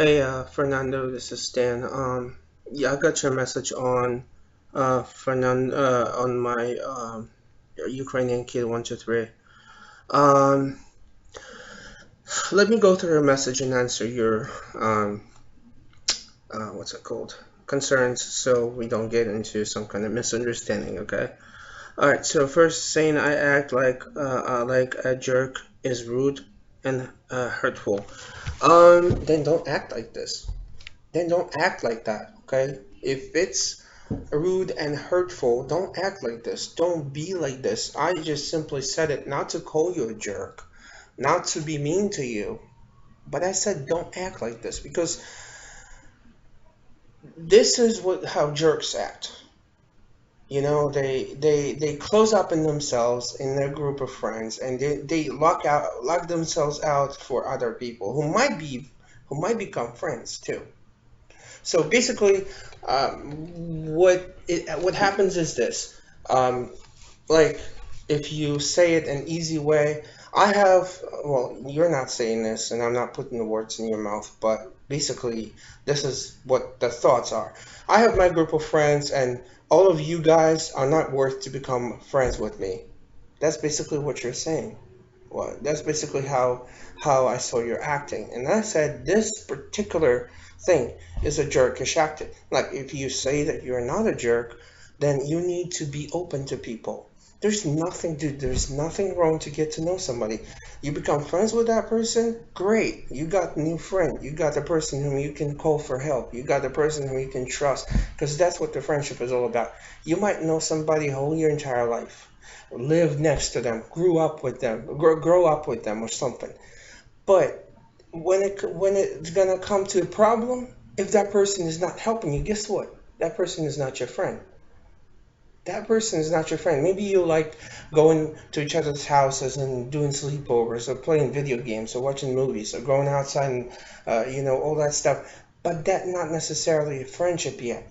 Hey, Fernando, this is Stan. Yeah, I got your message on Fernando on my Ukrainian kid 123. Um, Let me go through your message and answer your what's it called concerns, so we don't get into some kind of misunderstanding. Okay. All right. So first, saying I act like a jerk is rude and hurtful. Then don't act like this. Then don't act like that, okay? If it's rude and hurtful, don't act like this. Don't be like this. I just simply said it not to call you a jerk, not to be mean to you, but I said don't act like this because this is what how jerks act. You know, they close up in themselves in their group of friends and they lock themselves out for other people who might become friends too. So basically, what happens is this. Um, like if you say it an easy way, I have. Well, you're not saying this, and I'm not putting the words in your mouth, but basically, this is what the thoughts are. I have my group of friends, and all of you guys are not worth to become friends with me. That's basically what you're saying. Well, that's basically how I saw your acting. And I said this particular thing is a jerkish acting. Like if you say that you're not a jerk, then you need to be open to people. There's nothing, dude, there's nothing wrong to get to know somebody. You become friends with that person, great. You got a new friend. You got the person whom you can call for help. You got the person whom you can trust. Because that's what the friendship is all about. You might know somebody whole your entire life, live next to them, grow up with them or something. But when it's gonna come to a problem, if that person is not helping you, guess what? That person is not your friend. That person is not your friend. Maybe you like going to each other's houses and doing sleepovers or playing video games or watching movies or going outside and all that stuff. But that not necessarily a friendship yet.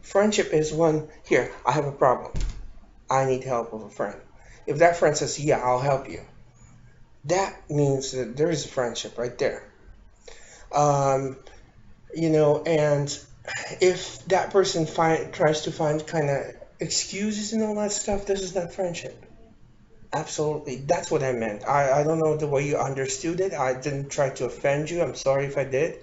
Friendship is when here I have a problem. I need help with a friend. If that friend says, yeah, I'll help you, that means that there is a friendship right there. Um, and if that person tries to find kind of excuses and all that stuff, this is not friendship. Absolutely. That's what I meant. I don't know the way you understood it. I didn't try to offend you. I'm sorry if I did.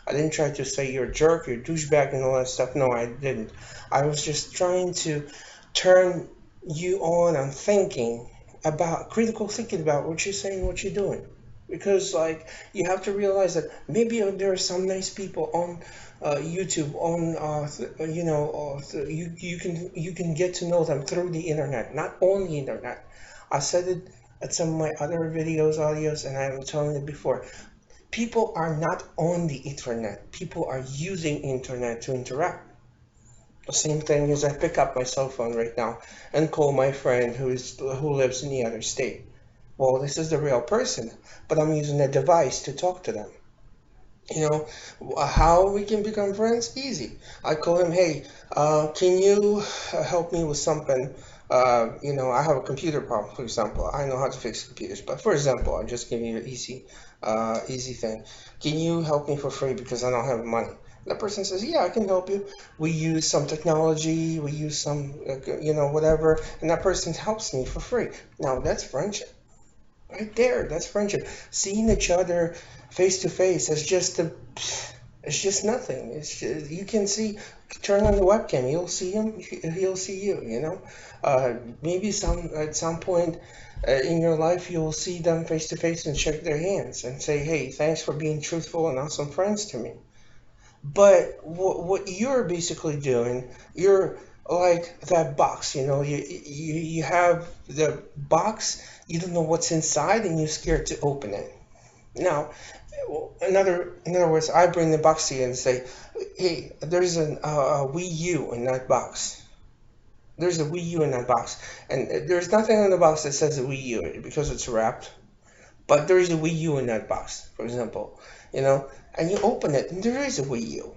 I didn't try to say you're a jerk, you're a douchebag, and all that stuff. No, I didn't. I was just trying to turn you on thinking about critical thinking about what you're saying, what you're doing. Because like you have to realize that maybe there are some nice people on YouTube, on you can get to know them through the internet, not on the internet. I said it at some of my other videos, audios, and I'm telling it before. People are not on the internet. People are using internet to interact. The same thing as I pick up my cell phone right now and call my friend who lives in the other state. Well, this is the real person, but I'm using a device to talk to them. You know, how we can become friends? Easy. I call him, hey, can you help me with something? I have a computer problem, for example. I know how to fix computers, but for example, I'm just giving you an easy thing. Can you help me for free because I don't have money? That person says, yeah, I can help you. We use some technology, we use some, whatever, and that person helps me for free. Now that's friendship. Right there, that's friendship. Seeing each other face to face is it's just nothing. It's just, you can see, turn on the webcam, you'll see him, he'll see you. Maybe at some point in your life you'll see them face to face and shake their hands and say, "Hey, thanks for being truthful and awesome friends to me." But what you're basically doing, you're like that box, you have the box, you don't know what's inside, and you're scared to open it. Now, in other words, I bring the box to you and say, "Hey, there's a Wii U in that box. There's a Wii U in that box, and there's nothing on the box that says a Wii U because it's wrapped. But there is a Wii U in that box, for example, and you open it, and there is a Wii U.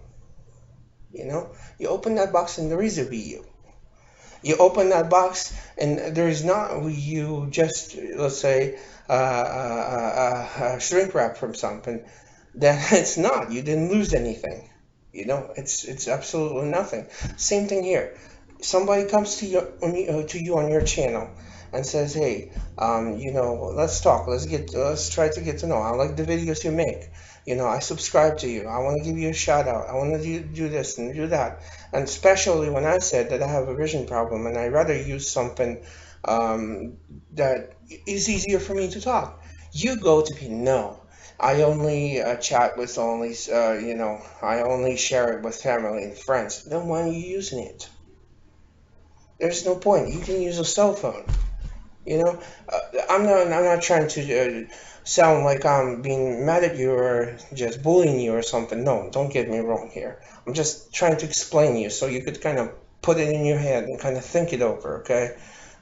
You open that box and there is a Wii U. You open that box and there is not a Wii U, just let's say shrink wrap from something. then it's not. You didn't lose anything. It's absolutely nothing. Same thing here. Somebody comes to you on your channel and says, "Hey, let's talk. Let's try to get to know. I like the videos you make. I subscribe to you. I want to give you a shout out. I want to do this and do that." And especially when I said that I have a vision problem and I rather use something that is easier for me to talk. You go to me, no. I only chat with I only share it with family and friends. Then why are you using it? There's no point. You can use a cell phone. You know, I'm not trying to sound like I'm being mad at you or just bullying you or something. No, don't get me wrong here. I'm just trying to explain you so you could kind of put it in your head and kind of think it over, okay?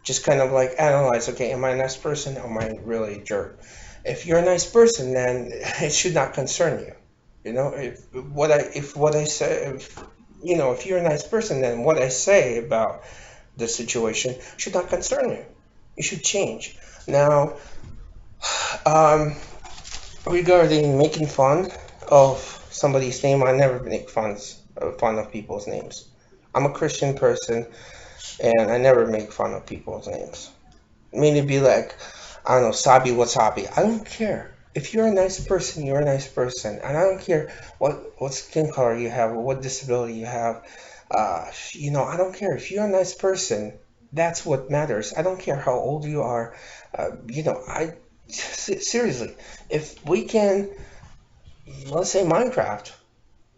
Just kind of like analyze, okay, am I a nice person or am I really a jerk? If you're a nice person, then it should not concern you. If what I say, if you're a nice person, then what I say about the situation should not concern you. You should change. Now, um, regarding making fun of somebody's name, I never make fun of people's names. I'm a Christian person, and I never make fun of people's names. I mean, it'd be like, I don't know, Sabi Wasabi. I don't care. If you're a nice person, you're a nice person, and I don't care what skin color you have or what disability you have. I don't care. If you're a nice person, that's what matters. I don't care how old you are. I seriously, if we can, let's say Minecraft,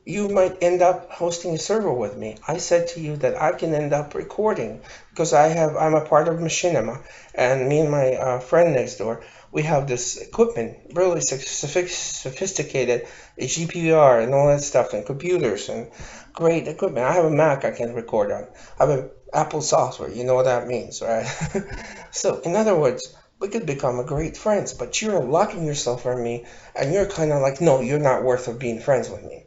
you might end up hosting a server with me. I said to you that I can end up recording because I'm a part of Machinima, and me and my friend next door, we have this equipment, really sophisticated GPR and all that stuff, and computers and great equipment. I have a Mac I can record on. I have an Apple software. You know what that means, right? So, in other words, we could become a great friends, but you're locking yourself from me, and you're kind of like, no, you're not worth of being friends with me.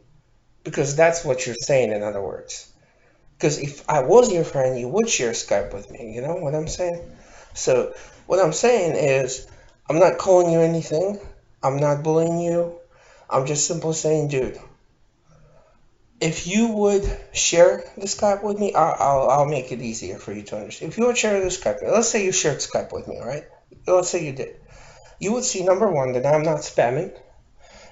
Because that's what you're saying, in other words. Because if I was your friend, you would share Skype with me. You know what I'm saying? So, what I'm saying is, I'm not calling you anything. I'm not bullying you. I'm just simply saying, dude, if you would share the Skype with me, I'll make it easier for you to understand. If you would share the Skype, let's say you shared Skype with me, all right? Let's say you did. You would see number one that I'm not spamming.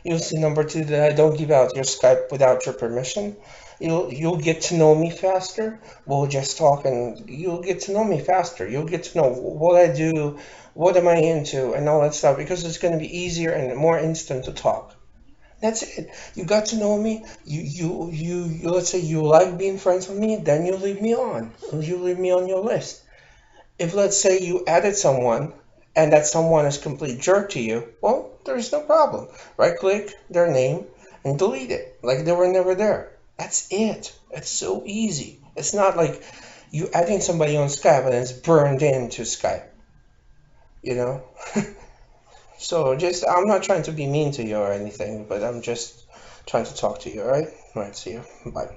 You'll see number two that I don't give out your Skype without your permission. You'll get to know me faster. We'll just talk and you'll get to know me faster. You'll get to know what I do, what am I into, and all that stuff because it's going to be easier and more instant to talk. That's it. You got to know me. Let's say you like being friends with me, then you leave me on. You leave me on your list. If let's say you added someone and that someone is a complete jerk to you, well, there's no problem. Right click their name and delete it like they were never there. That's it. It's so easy. It's not like you adding somebody on Skype and it's burned into Skype, you know? So just, I'm not trying to be mean to you or anything, but I'm just trying to talk to you, all right? All right, see you. Bye.